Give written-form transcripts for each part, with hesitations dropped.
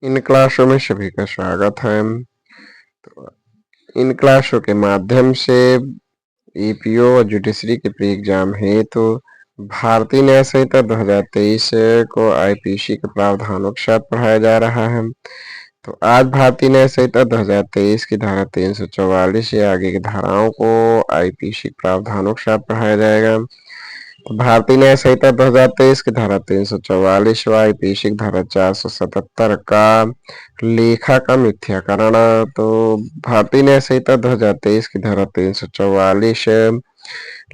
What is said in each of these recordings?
इन क्लासों में सभी का स्वागत है। तो इन क्लासों के माध्यम से ईपीओ और जुडिशरी के प्री एग्जाम है तो भारतीय न्याय संहिता 2023 को आईपीसी के प्रावधानों के साथ पढ़ाया जा रहा है। तो आज भारतीय न्याय संहिता 2023 की धारा 344 या आगे की धाराओं को आईपीसी प्रावधानों के साथ पढ़ाया जाएगा। भारतीय न्याय संहिता 2023 की धारा 344 व आईपीसी की धारा 477 का लेखा का मिथ्याकरण। तो भारतीय न्याय संहिता 2023 की धारा 344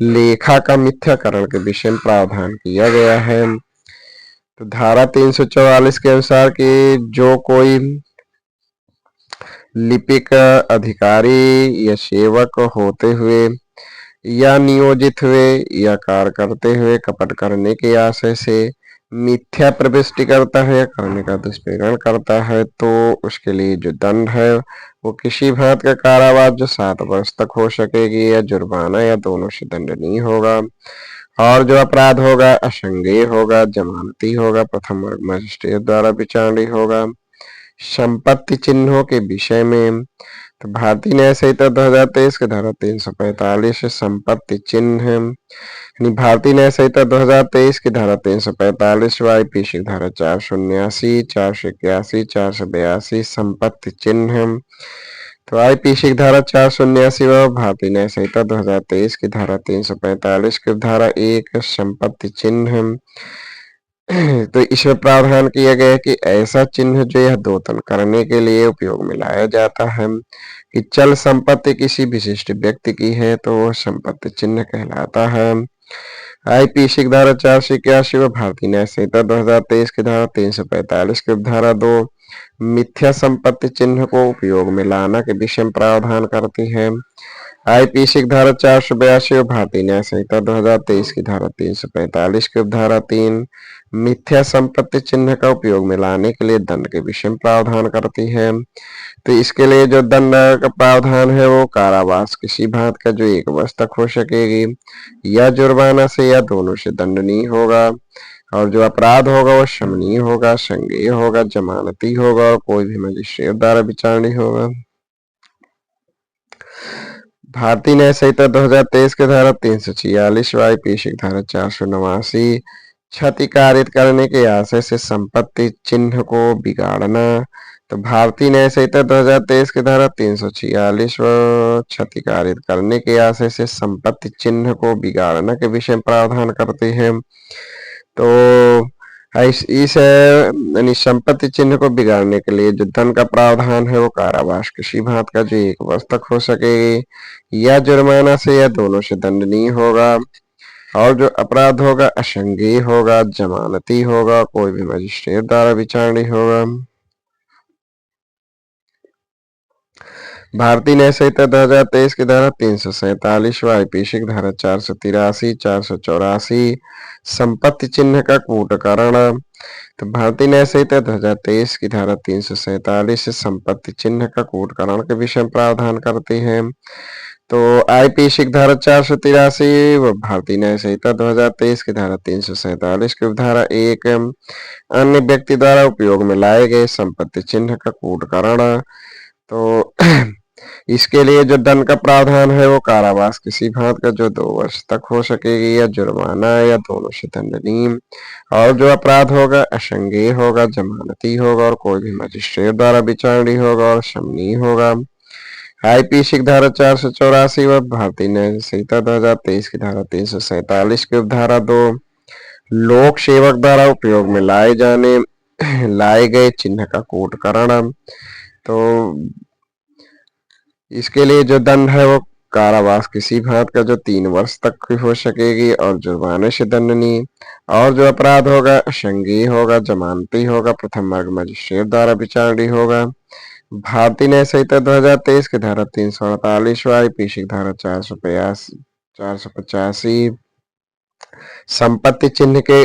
लेखा का मिथ्याकरण के विषय में प्रावधान किया गया है। तो धारा 344 के अनुसार कि जो कोई लिपिक अधिकारी या सेवक होते हुए या नियोजित हुए या कार्य करते हुए कपट करने के आशय से मिथ्या प्रविष्टि करता है या करने का दुष्प्रेरण करता है तो उसके लिए जो दंड है वो किसी भांति का कारावास जो 7 वर्ष तक हो सकेगी या जुर्माना या दोनों से दंडनीय होगा। और जो अपराध होगा असंज्ञेय होगा, जमानती होगा, प्रथम वर्ग मजिस्ट्रेट द्वारा विचारणीय होगा। संपत्ति चिन्हों के विषय में तो भारतीय न्याय संहिता 2023 के धारा 345 संपत्ति चिन्ह यानी भारतीय न्याय संहिता 2023 की धारा 345 व आईपीसी धारा 479, 481, 482 संपत्ति चिन्ह। तो आईपीसी की धारा 479 व भारतीय न्याय संहिता 2023 की धारा 345 की धारा 1 संपत्ति चिन्ह। तो इसमें प्रावधान किया गया है कि ऐसा चिन्ह जो यह दोतन करने के लिए उपयोग में लाया जाता है कि चल संपत्ति किसी विशिष्ट व्यक्ति की है तो वह संपत्ति चिन्ह कहलाता है। आईपीसी की धारा 481 व भारतीय न्याय संहिता 2023 की धारा 345 की धारा 2 मिथ्या संपत्ति चिन्ह को उपयोग में लाना के विषय में प्रावधान करती है। आईपीसी की धारा 482 और भारतीय न्याय संहिता 2023 की धारा 345 की धारा 3 मिथ्या संपत्ति चिन्ह का उपयोग में लाने के लिए दंड के विषय में प्रावधान करती है। तो इसके लिए जो दंड का प्रावधान है वो कारावास किसी भांति का जो 1 वर्ष तक हो सकेगी या जुर्माना से या दोनों से दंडनीय होगा। और जो अपराध होगा वो शमनीय होगा, संज्ञेय होगा, जमानती होगा और कोई भी मजिस्ट्रेट द्वारा विचारणीय होगा। भारतीय न्याय संहिता 2023 के धारा 346 व आईपीसी धारा 489 क्षति कारित करने के आशय से संपत्ति चिन्ह को बिगाड़ना। तो भारतीय न्याय संहिता 2023 की धारा 346 व क्षति कारित करने के आशय से संपत्ति चिन्ह को बिगाड़ना के विषय में प्रावधान करते हैं। तो इस यानी संपत्ति चिन्ह को बिगाड़ने के लिए जो दंड का प्रावधान है वो कारावास किसी भांति का जो 1 वर्ष तक हो सकेगी या जुर्माना से या दोनों से दंडनीय होगा। और जो अपराध होगा असंज्ञेय होगा, जमानती होगा, कोई भी मजिस्ट्रेट द्वारा विचारणीय होगा। भारतीय न्याय संहिता 2023 की धारा 347 व आईपीसी की धारा 483, 484 संपत्ति चिन्ह का कूटकरण। तो भारतीय न्याय संहिता 2023 की धारा 347 संपत्ति चिन्ह का कूटकरण के विषय में प्रावधान करती है। तो आईपीसी की धारा 483 व भारतीय न्याय संहिता 2023 की धारा 347 की धारा 1 अन्य व्यक्ति द्वारा उपयोग में लाए गए संपत्ति चिन्ह का कूटकरण। तो इसके लिए जो दंड का प्रावधान है वो कारावास किसी भांति का जो 2 वर्ष तक हो सकेगी या जुर्माना या दोनों से दंडनीय। और जो अपराध होगा असंज्ञेय होगा, जमानती होगा और कोई भी मजिस्ट्रेट द्वारा विचारणीय होगा और शमनीय होगा। आईपीसी की धारा 484 व भारतीय न्याय संहिता 2023 की धारा 347 की धारा 2 लोक सेवक द्वारा उपयोग में लाए गए चिन्ह का कूटकरण। तो इसके लिए जो दंड है वो कारावास किसी भांति का जो 3 वर्ष तक की हो सकेगी और जुर्माने से दंडनीय। और जो अपराध होगा संज्ञेय होगा, जमानती होगा, प्रथम वर्ग मजिस्ट्रेट द्वारा विचारणीय होगा। भारतीय न्याय संहिता 2023 की धारा 348 व आईपीसी की धारा 485 संपत्ति चिन्ह के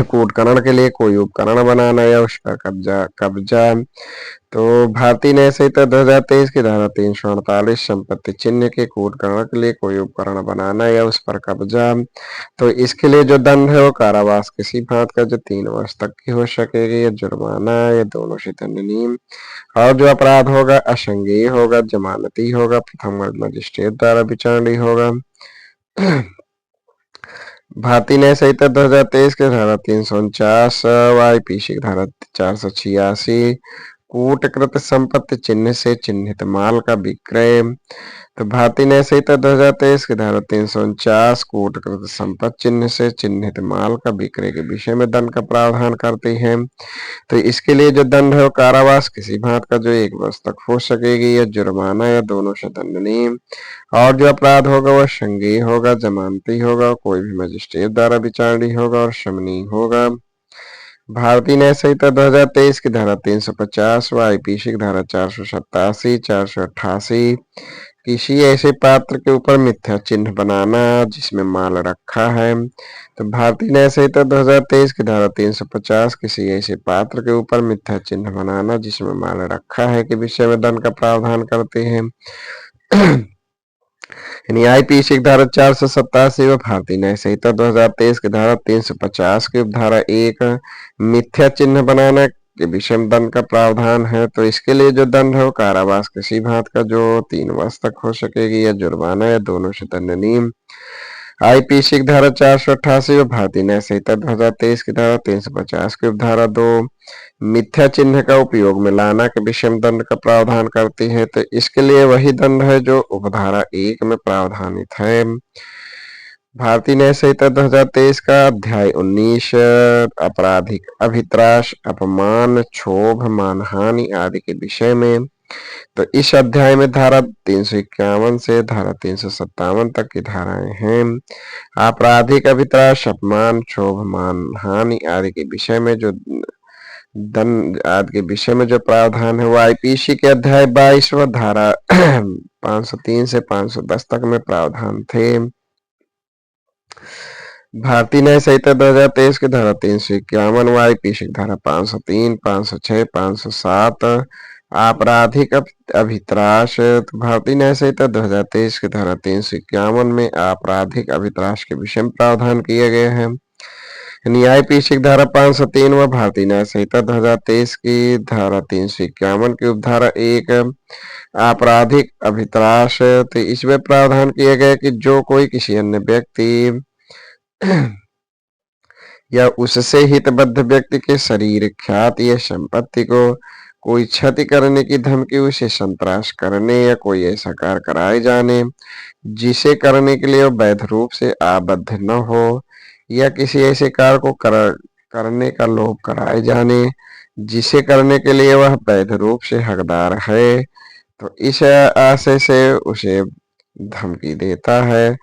कूटकरण के लिए कोई उपकरण बनाना या उस पर कब्जा कब्जा तो भारतीय न्याय संहिता 2023 की धारा 348 संपत्ति चिन्ह के कूटकरण के लिए कोई उपकरण बनाना या उस पर कब्जा तो इसके लिए जो दंड है वो कारावास किसी भांत का जो 3 वर्ष तक की हो सकेगी या जुर्माना या दोनों से दंडनीय और जो अपराध होगा असंज्ञेय होगा जमानती होगा प्रथम वर्ग मजिस्ट्रेट द्वारा विचारणीय होगा। भारतीय न्याय संहिता 2023 के धारा 349 आईपीसी की धारा 486 कूटकृत संपत्ति चिन्ह से चिन्हित माल का विक्रय तो भारतीय न्याय संहिता 2023 की धारा 349 कूटकृत संपत्ति चिन्ह से चिन्हित माल का विक्रय के विषय में दंड का प्रावधान करती है। तो इसके लिए जो दंड है वो कारावास किसी भांत का जो 1 वर्ष तक हो सकेगी या जुर्माना या दोनों से दंडनीय और जो अपराध होगा वह संज्ञेय होगा जमानती होगा कोई भी मजिस्ट्रेट द्वारा विचारणीय होगा और शमनीय होगा। भारतीय न्याय संहिता 2023 की धारा 350 व आईपीसी की धारा 487 488 किसी ऐसे पात्र के ऊपर मिथ्या चिन्ह बनाना जिसमें माल रखा है तो भारतीय न्याय संहिता 2023 की धारा 350 किसी ऐसे पात्र के ऊपर मिथ्या चिन्ह बनाना जिसमें माल रखा है के विषय में दंड का प्रावधान करते हैं। आईपीसी की धारा 487 व भारतीय न्याय संहिता 2023 की धारा 350 की उपधारा 1 मिथ्या चिन्ह बनाना के विषय में दंड का प्रावधान है। तो इसके लिए जो दंड है वो कारावास किसी भांत का जो 3 वर्ष तक हो सकेगी या जुर्माना या दोनों से दंडनीय। आईपीसी की धारा 488 व भारतीय न्याय संहिता 2023 की धारा 350 की उपधारा 2 मिथ्या चिन्ह का उपयोग में लाना के विषय में दंड का प्रावधान करती है। तो इसके लिए वही दंड है जो उपधारा 1 में प्रावधानित है। भारतीय न्याय संहिता 2023 का अध्याय 19 आपराधिक अभित्राश अपमान क्षोभ मानहानि आदि के विषय में तो इस अध्याय में धारा 351 से धारा 357 तक की धाराएं हैं। आपराधिक अभित्राश अपमान क्षोभ मानहानि आदि के विषय में जो दंड आदि के विषय में जो प्रावधान है वो आईपीसी के अध्याय 22 व धारा 503 से 510 तक में प्रावधान थे। भारतीय न्याय संहिता 2023 की धारा 351 व आईपीसी की धारा 503 506 507 आपराधिक अभित्राश तो भारतीय न्याय संहिता 2023 की धारा 351 में आपराधिक अभित्राश के विषय में प्रावधान किए गए हैं। आईपीसी की धारा 503 व भारतीय न्याय संहिता 2023 की धारा 351 की उपधारा 1 आपराधिक अभित्राश तो इसमें प्रावधान किए गए कि जो कोई किसी अन्य व्यक्ति या उससे हितबद्ध व्यक्ति के शरीर ख्याति या संपत्ति को कोई क्षति करने की धमकी उसे संतराश करने या कोई ऐसा कार्य कराए जाने जिसे करने के लिए वैध रूप से आबद्ध न हो या किसी ऐसे कार्य को करने का लोभ कराए जाने जिसे करने के लिए वह वैध रूप से हकदार है तो इस आशय से उसे धमकी देता है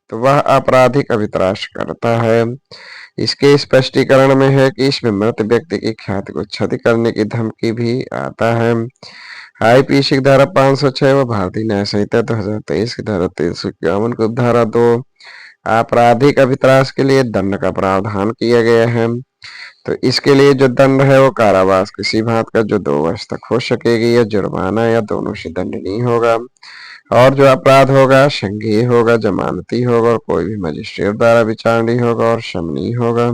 तो वह आपराधिक अभित्राश करता है। इसके स्पष्टीकरण में है कि इसमें मृत व्यक्ति की ख्याति को क्षति करने की धमकी भी आता है। आईपीसी की धारा 506 व भारतीय न्याय संहिता 2023 की धारा 351 को धारा 2 आपराधिक अभित्राश के लिए दंड का प्रावधान किया गया है। तो इसके लिए जो दंड है वो कारावास किसी भांत का जो 2 वर्ष तक हो सकेगी या जुर्माना या दोनों से दंडनीय होगा और जो अपराध होगा संज्ञेय होगा जमानती होगा और कोई भी मजिस्ट्रेट द्वारा विचारणीय होगा और शमनीय होगा।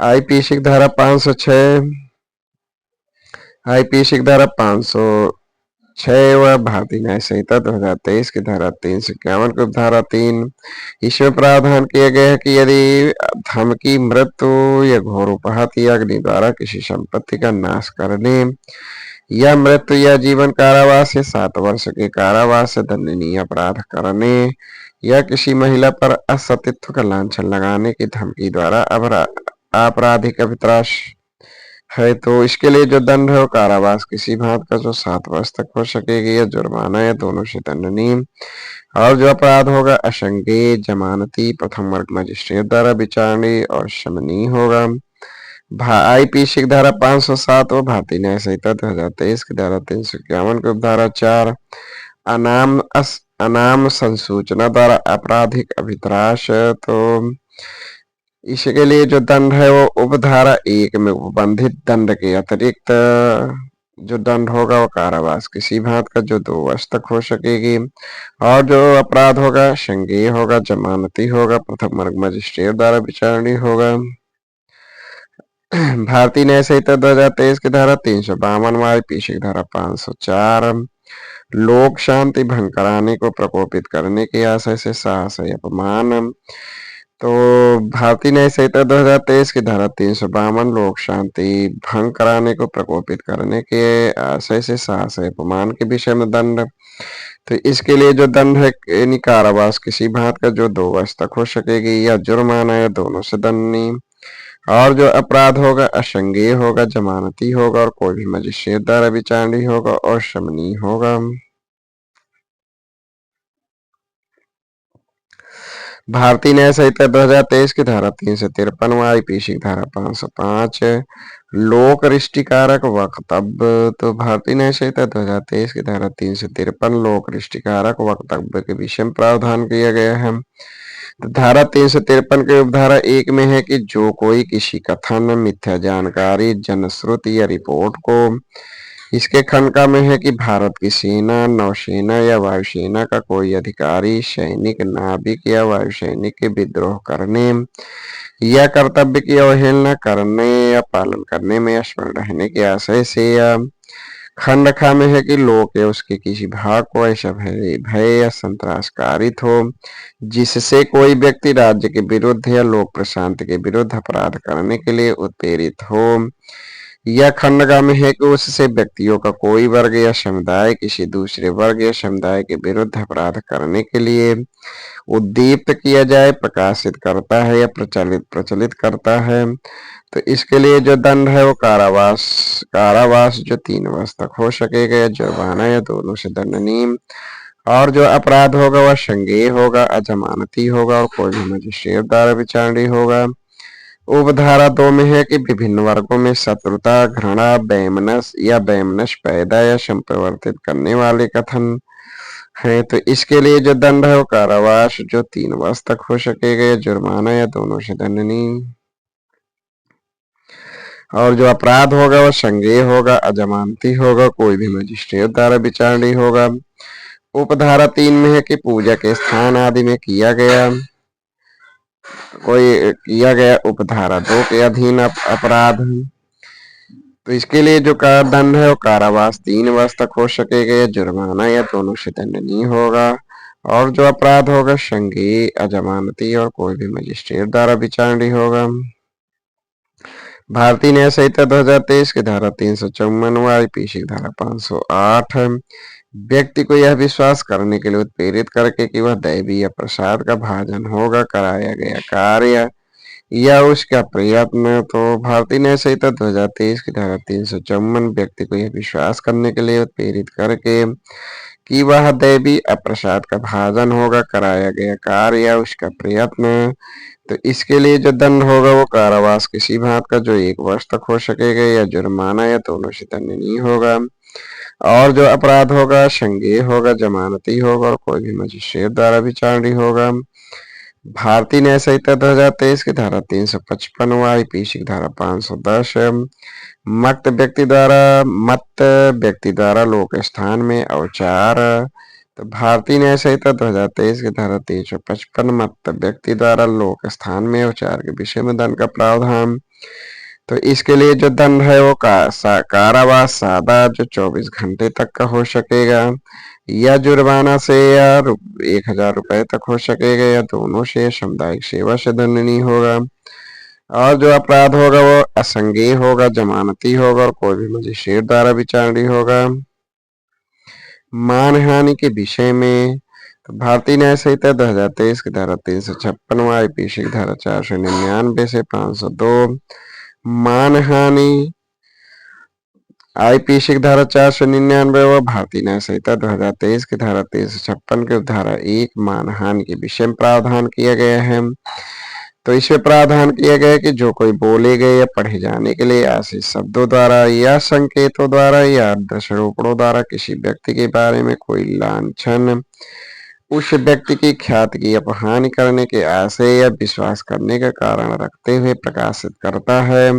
आईपीसी की धारा 506 आईपीसी की धारा 506 व भारतीय न्याय संहिता 2023 की धारा 351 की धारा 3 इसमें प्रावधान किए गए हैं कि यदि धमकी मृत्यु या घोर उपहत या अग्नि द्वारा किसी संपत्ति का नाश करने या मृत्यु या जीवन कारावास या 7 वर्ष के कारावास से दंडनीय अपराध करने या किसी महिला पर असतित्व का लांछन लगाने की धमकी द्वारा आपराधिक अभित्राश है तो इसके लिए जो दंड है वो कारावास किसी भांत का जो 7 वर्ष तक हो सकेगी या जुर्माना या दोनों से दंडनीय और जो अपराध होगा असंज्ञेय जमानती प्रथम वर्ग मजिस्ट्रेट द्वारा विचारणीय और शमनीय होगा। आईपीसी की धारा 507 व भारतीय न्याय संहिता 2023 की धारा 351 की उपधारा 4 अनाम संसूचना द्वारा आपराधिक अभित्राश। तो इसके लिए जो दंड है वो उपधारा 1 में उपबंधित दंड के अतिरिक्त जो दंड होगा वो कारावास किसी भांत का जो 2 वर्ष तक हो सकेगी। और जो अपराध होगा संज्ञेय होगा, जमानती होगा, प्रथम वर्ग मजिस्ट्रेट द्वारा विचारणीय होगा। भारतीय न्याय संहिता 2023 की धारा 352, आईपीसी की धारा 504 लोक शांति भंग कराने को प्रकोपित करने के आशय से साहस या अपमान। तो भारतीय न्याय संहिता 2023 की धारा 352 लोक शांति भंग कराने को प्रकोपित करने के आशय से साहस या अपमान के विषय में दंड। तो इसके लिए जो दंड है यानी कारावास किसी भांत का जो 2 वर्ष तक हो सकेगी या जुर्माना या दोनों से दंडनीय। और जो अपराध होगा असंज्ञेय होगा, जमानती होगा और कोई भी मजिस्ट्रेट द्वारा विचारणीय होगा और शमनीय होगा। भारतीय न्याय संहिता 2023 की धारा 353, आईपीसी की धारा 505 लोक रिष्टिकारक वक्तव्य। तो भारतीय न्याय संहिता 2023 की धारा 353 लोक रिष्टिकारक वक्तव्य के विषय में प्रावधान किया गया है। तो धारा 353 के उपधारा 1 में है कि जो कोई किसी कथन, मिथ्या जानकारी, जनश्रुति या रिपोर्ट को इसके खंडका में है कि भारत की सेना, नौसेना या वायुसेना का कोई अधिकारी, सैनिक, नाविक या वायु सैनिक के विद्रोह करने या कर्तव्य की अवहेलना करने या पालन करने में असफल रहने के आशय से या खंड खा में है कि लोक या उसके किसी भाग को ऐसा भय या संत्रास कारित हो जिससे कोई व्यक्ति राज्य के विरुद्ध या लोक प्रशांति के विरुद्ध अपराध करने के लिए उत्प्रेरित हो, या खंडगा में है कि उससे व्यक्तियों का कोई वर्ग या समुदाय किसी दूसरे वर्ग या समुदाय के विरुद्ध अपराध करने के लिए उद्दीप्त किया जाए, प्रकाशित करता है या प्रचलित करता है। तो इसके लिए जो दंड है वो कारावास जो 3 वर्ष तक हो सकेगा या जुर्माना या दोनों से दंडनीय। और जो अपराध होगा वह संज्ञेय होगा, अजमानती होगा और कोई भी मजिस्ट्रेट द्वारा विचारणीय होगा। उपधारा 2 में है कि विभिन्न वर्गों में शत्रुता, घृणा, वैमनस्य या वैमनस्य पैदा या संप्रवर्तित करने वाले कथन है। तो इसके लिए जो दंड है वो कारावास जो 3 वर्ष तक हो सकेगा या जुर्माना या दोनों से दंडनीय। और जो अपराध होगा वह संज्ञेय होगा, अजमानती होगा, कोई भी मजिस्ट्रेट द्वारा विचारणीय होगा। उपधारा 3 में है कि पूजा के स्थान आदि में किया गया उपधारा 2 के अधीन अपराध। तो इसके लिए जो दंड है वो कारावास 3 वर्ष तक हो सकेगा या जुर्माना या दोनों से दंडनीय होगा। और जो अपराध होगा संज्ञेय, अजमानती और कोई भी मजिस्ट्रेट द्वारा विचारणीय होगा। भारतीय न्याय संहिता 2023 की धारा 354, आईपीसी की धारा 508 व्यक्ति को यह विश्वास करने के लिए उत्प्रेरित करके कि वह दैवी या प्रसाद का भाजन होगा, कराया गया कार्य या उसका प्रयत्न। तो भारतीय न्याय संहिता 2023 की धारा 354 व्यक्ति को यह विश्वास करने के लिए उत्प्रेरित करके कि वह दैवी अप्रसाद का भाजन होगा, कराया गया कार्य या उसका प्रयत्न। तो इसके लिए जो दंड होगा वो कारावास किसी भांत का जो 1 वर्ष तक हो सकेगा या जुर्माना या दोनों से दंडनीय होगा। और जो अपराध होगा संज्ञेय होगा, जमानती होगा और कोई भी मजिस्ट्रेट द्वारा विचारणीय होगा। भारतीय न्याय संहिता 2023 की धारा 355, आईपीसी की धारा 510 मत व्यक्ति द्वारा लोक स्थान में औचार। तो भारतीय न्याय संहिता 2023 की धारा 355 मत व्यक्ति द्वारा लोक स्थान में औचार के विषय में दंड का प्रावधान। तो इसके लिए जो दंड है वो कारावास सादा जो 24 घंटे तक का हो सकेगा या जुर्माना से या 1000 रुपए तक हो सकेगा या दोनों से सामुदायिक सेवा से दंडनीय होगा। और जो अपराध होगा वो असंज्ञेय होगा, जमानती होगा और कोई भी मजिस्ट्रेट द्वारा विचारणीय होगा। मानहानि के विषय में तो भारतीय न्याय संहिता 2023 की धारा 356, आईपीसी की धारा 499 से 502 मानहानि, आईपीसी की धारा 499 व भारतीय न्याय संहिता 2023 की धारा 356 के धारा 1 मानहानि के विषय में प्रावधान किया गया है। तो इसमें प्रावधान किया गया है कि जो कोई बोले गए या पढ़े जाने के लिए आशीष शब्दों द्वारा या संकेतों द्वारा या दर्शारोपणों द्वारा किसी व्यक्ति के बारे में कोई लांछन, उस व्यक्ति की ख्याति की अपहानि करने के आशय या विश्वास करने का कारण रखते हुए प्रकाशित करता है।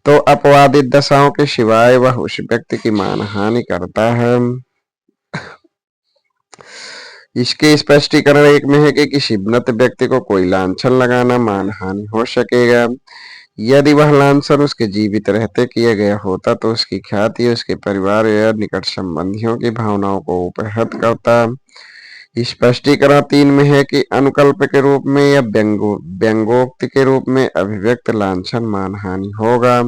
तो अपवादित दशाओं के सिवाय वह उस व्यक्ति की मानहानि करता है। इसके स्पष्टीकरण एक में है कि किसी मृत व्यक्ति को कोई लांछन लगाना मानहानि हो सकेगा। यदि वह लांछन उसके जीवित रहते किया गया होता तो उसकी ख्याति उसके परिवार या निकट संबंधियों की भावनाओं को उपहत करता। स्पष्टीकरण 3 में है कि अनुकल्प के रूप में या व्यंगोक्ति के रूप में अभिव्यक्त लांछन मानहानि होगा।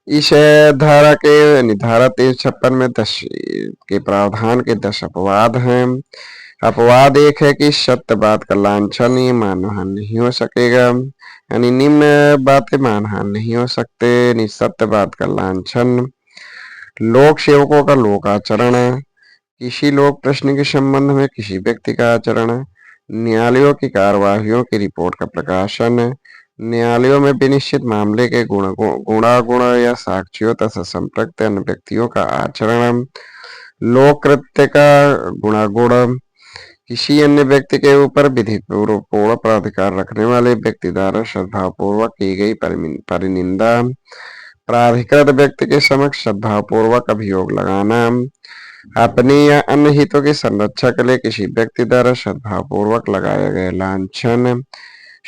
इस धारा के धारा 356 में 10 के प्रावधान के 10 अपवाद हैं। अपवाद एक है कि सत्य बात का लांछन ये मानहानि नहीं हो सकेगा, यानी निम्न बातें मानहानि नहीं हो सकते। सत्य बात का लांछन, लोक सेवकों का लोकाचरण, किसी लोक प्रश्न के संबंध में किसी व्यक्ति का आचरण, न्यायालयों की कार्यवाहियों की रिपोर्ट का प्रकाशन, न्यायालयों में विनिश्चित मामले के गुणागुण या साक्षियों तथा संपृक्त अन्य व्यक्तियों का आचरण, लोक कृत्य का गुणागुण, किसी अन्य व्यक्ति के ऊपर विधि पूर्ण प्राधिकार रखने वाले व्यक्ति द्वारा सद्भावपूर्वक की गई परिनिंदा, प्राधिकृत व्यक्ति के समक्ष सद्भावपूर्वक अभियोग लगाना, अपने या अन्य हितों की संरक्षा के लिए किसी व्यक्ति द्वारा सद्भावपूर्वक लगाया गया लांछन,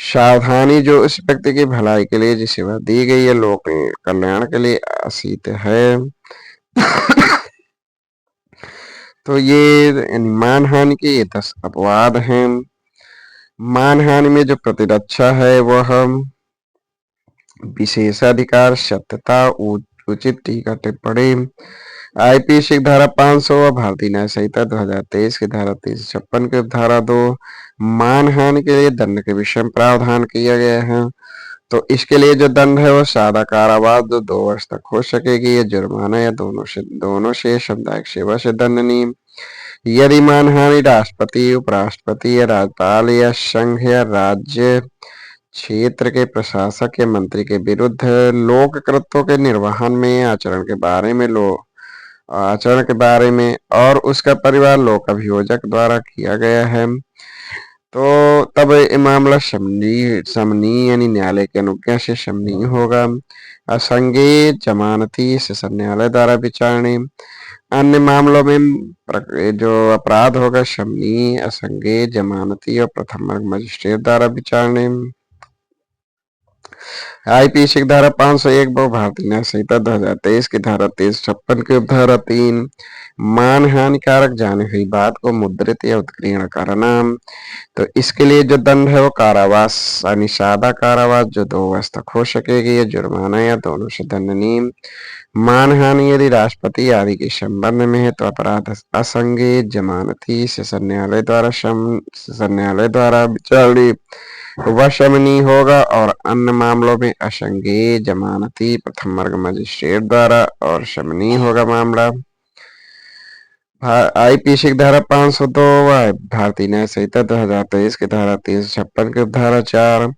सावधानी जो उस व्यक्ति की भलाई के लिए जिसे वह दी गई है लोक कल्याण के लिए आसित है। तो ये मानहानि के ये 10 अपवाद हैं। मानहानि में जो प्रतिरक्षा है वह विशेषाधिकार, सत्यता, उचित टीका टिप्पणी, आईपीसी की धारा 500 व भारतीय न्याय संहिता 2023 की धारा 356 के धारा 2 मानहानि के लिए दंड के विषय में प्रावधान किया गया है। तो इसके लिए जो दंड है वो सादा कारावास जो 2 वर्ष तक हो सकेगी, या जुर्माना या दोनों से सामुदायिक सेवा से दंडनीय। यदि मानहानि राष्ट्रपति, उपराष्ट्रपति या राज्यपाल या संघ या राज्य क्षेत्र के प्रशासक या मंत्री के विरुद्ध लोक कृत्यों के निर्वहन में आचरण के बारे में और उसका परिवार लोक अभियोजक द्वारा किया गया है तो तब ये मामला समनीय यानी न्यायालय की अनुज्ञा से समनीय होगा। असंज्ञेय जमानती सेशन न्यायालय द्वारा विचारणीय। अन्य मामलों में जो अपराध होगा समनीय, असंज्ञेय, जमानती और प्रथम वर्ग मजिस्ट्रेट द्वारा विचारणीय। आईपीसी की धारा 501 भारतीय न्याय संहिता 2023 की धारा 356 की उपधारा 3 मानहानिकारक जानी हुई बात को मुद्रित या उत्कीर्ण करना। तो इसके लिए जो दंड है वो कारावास यानी सादा कारावास जो 2 वर्ष तक हो सकेगी, या जुर्माना या दोनों से दंडनीय। मानहानि यदि राष्ट्रपति आदि के संबंध में है तो अपराध असंज्ञेय, जमानती, सेशन न्यायालय द्वारा विचारणीय वह शमनीय होगा, और अन्य मामलों में असंज्ञेय, जमानती, प्रथम वर्ग मजिस्ट्रेट द्वारा और शमनीय होगा मामला। आईपीसी की धारा 502 भारतीय न्याय संहिता 2023 की धारा 356 की धारा 4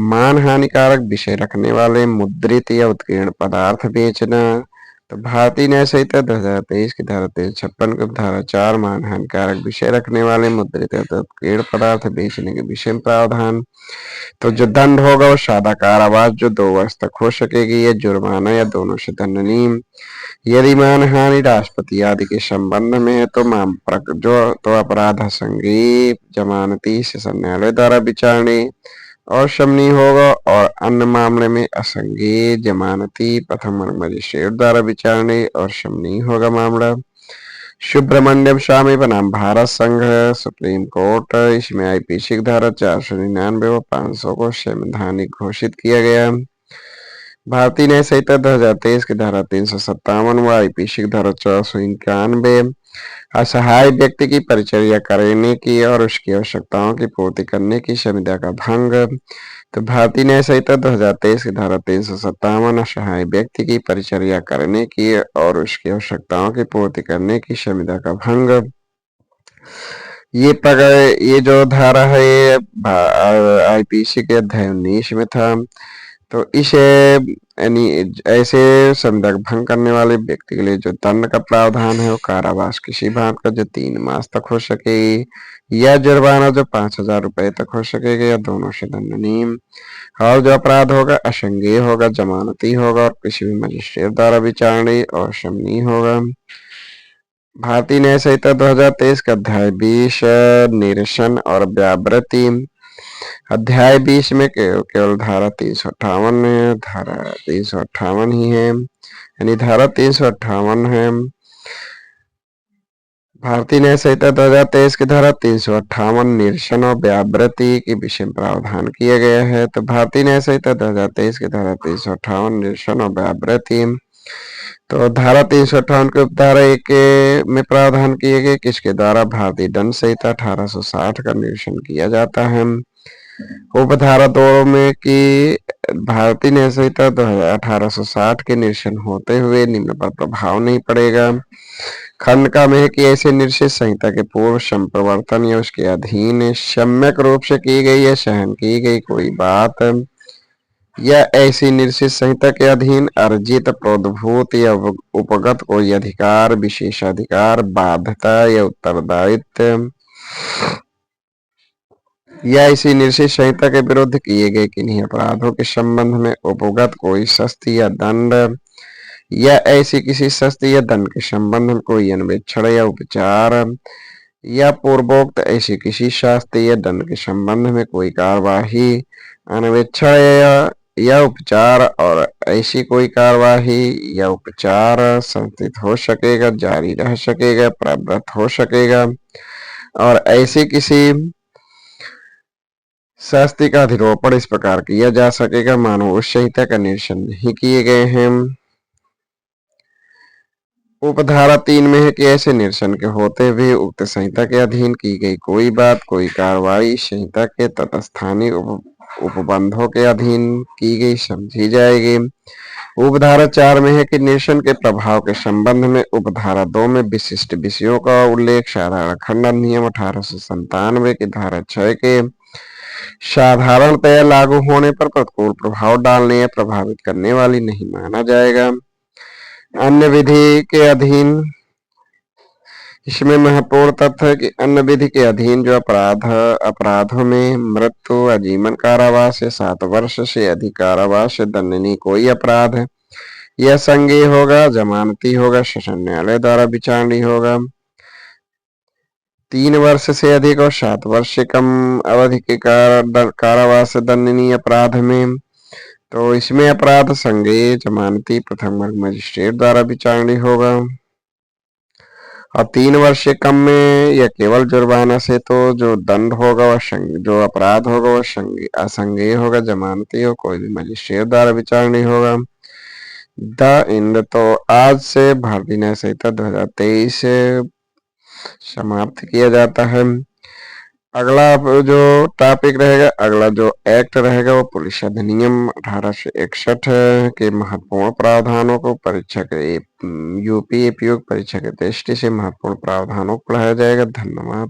मानहानिकारक विषय रखने वाले मुद्रित या उत्कीर्ण पदार्थ बेचना। तो भारतीय न्याय संहिता 2023 की धारा 356 की धारा 4 मानहानिकारक विषय रखने वाले मुद्रित या उत्कीर्ण पदार्थ बेचने के विषय में प्रावधान। तो जो दंड होगा वो सादा कारावास जो 2 वर्ष तक हो सकेगी, या जुर्माना या दोनों से दंडनीय। यदि मानहानि राष्ट्रपति आदि के संबंध में है तो अपराध असंज्ञेय, जमानती, सेशन न्यायालय द्वारा विचारणीय और शमनीय होगा, और अन्य मामले में असंज्ञेय, जमानती, प्रथम वर्ग मजिस्ट्रेट द्वारा विचारणीय और शमनीय होगा मामला। सुब्रमण्यम स्वामी बनाम भारत संघ सुप्रीम कोर्ट, इसमें आईपीसी की धारा 499 व 500 को संवैधानिक घोषित किया गया। भारतीय न्याय संहिता 2023 की धारा 357 व आईपीसी की धारा 491 असहाय व्यक्ति की परिचर्या करने की और उसकी आवश्यकताओं की पूर्ति करने की संविदा का भंग। तो भारतीय न्याय संहिता 2023 की धारा 357 असहाय व्यक्ति की परिचर्या करने की और उसकी आवश्यकताओं की पूर्ति करने की संविदा का भंग। ये जो धारा है ये आईपीसी के अध्याय 19 में था। तो इस यानी ऐसे संविधान भंग करने वाले व्यक्ति के लिए जो दंड का प्रावधान है वो कारावास किसी भांत का जो 3 मास तक हो सकेगी, या जुर्माना जो 5,000 रुपए तक हो सकेगा, या दोनों से दंडनीय। और जो अपराध होगा असंज्ञेय होगा, जमानती होगा और किसी भी मजिस्ट्रेट द्वारा विचारणीय और शमनीय होगा। भारतीय न्याय संहिता 2023 का अध्याय 20 निरसन और व्यावृत्ति। अध्याय 20 में केवल धारा 358 धारा 358 ही है, यानी धारा 358 है। भारतीय न्याय संहिता 2023 की धारा 358 निरसन और व्यावृत्ति के विषय में प्रावधान किया गया है। तो भारतीय न्याय संहिता 2023 की धारा 358 निरसन और व्यावृत्ति, तो धारा 358 के उपधारा 1 में प्रावधान किए गए किसके द्वारा भारतीय दंड संहिता 1860 का निरसन किया जाता है। उपधारा 2 में कि भारतीय न्याय संहिता 1860 के निरसन होते हुए निम्न पर प्रभाव नहीं पड़ेगा। खंड का में है कि ऐसे निर्शित संहिता के पूर्व संप्रवर्तन या उसके अधीन सम्यक रूप से की गई या सहन की गई कोई बात, या ऐसी निर्शित संहिता के अधीन अर्जित प्रोद्भूत या उपगत कोई अधिकार, विशेषाधिकार, बाध्यता या उत्तरदायित्व, या इसी निर्शित संहिता के विरुद्ध किए गए किन्हीं अपराधों के संबंध में उपगत कोई शस्ति या दंड, या ऐसी किसी शस्ति या दंड के संबंध में कोई अन्वेक्षण या उपचार, या पूर्वोक्त ऐसी किसी शास्ति या दंड के संबंध में कोई कार्यवाही, अन्वेक्षण या उपचार और ऐसी कोई कार्यवाही या उपचार संस्थित हो सकेगा, जारी रह सकेगा, प्रवृत्त हो सकेगा, और ऐसी किसी शास्ति का अधिरोपण इस प्रकार किया जा सकेगा मानो उस संहिता का निरसन नहीं किए गए हैं। उपधारा 3 में है कि ऐसे निरसन के होते हुए उक्त संहिता के अधीन की गई कोई बात, कोई कार्रवाई संहिता के तत्स्थानीय उपबंधों के अधीन की गई समझी जाएगी। उपधारा 4 में है कि निरसन के प्रभाव के संबंध में उपधारा 2 में विशिष्ट विषयों का उल्लेख साधारण खंड अधिनियम 1897 की धारा 6 के साधारणतया लागू होने पर प्रतिकूल प्रभाव डालने या प्रभावित करने वाली नहीं माना जाएगा। अन्य विधि के अधीन, इसमें महत्वपूर्ण तथ्य है कि अन्य विधि के अधीन जो अपराधों में मृत्यु, आजीवन कारावास या 7 वर्ष से अधिक कारावास से दंडनीय कोई अपराध है, यह संज्ञेय होगा, जमानती होगा, शासन न्यायालय द्वारा विचारणीय होगा। 3 वर्ष से अधिक और 7 वर्ष से कम अवधि के कारावास से दंडनीय अपराध में, तो इसमें अपराध संज्ञेय, जमानती, प्रथम वर्ग मजिस्ट्रेट द्वारा विचारणीय होगा। और 3 वर्ष से कम में या केवल जुर्माना से तो जो दंड होगा वह जो अपराध होगा वह असंज्ञेय होगा, जमानती हो, कोई भी मजिस्ट्रेट द्वारा विचारणीय होगा। तो आज से भारतीय न्याय संहिता 2023 समाप्त किया जाता है। अगला जो टॉपिक रहेगा, अगला जो एक्ट रहेगा वो पुलिस अधिनियम 1861 के महत्वपूर्ण प्रावधानों को परीक्षा के यूपी एपीओ परीक्षा के दृष्टि से महत्वपूर्ण प्रावधानों को पढ़ाया जाएगा। धन्यवाद।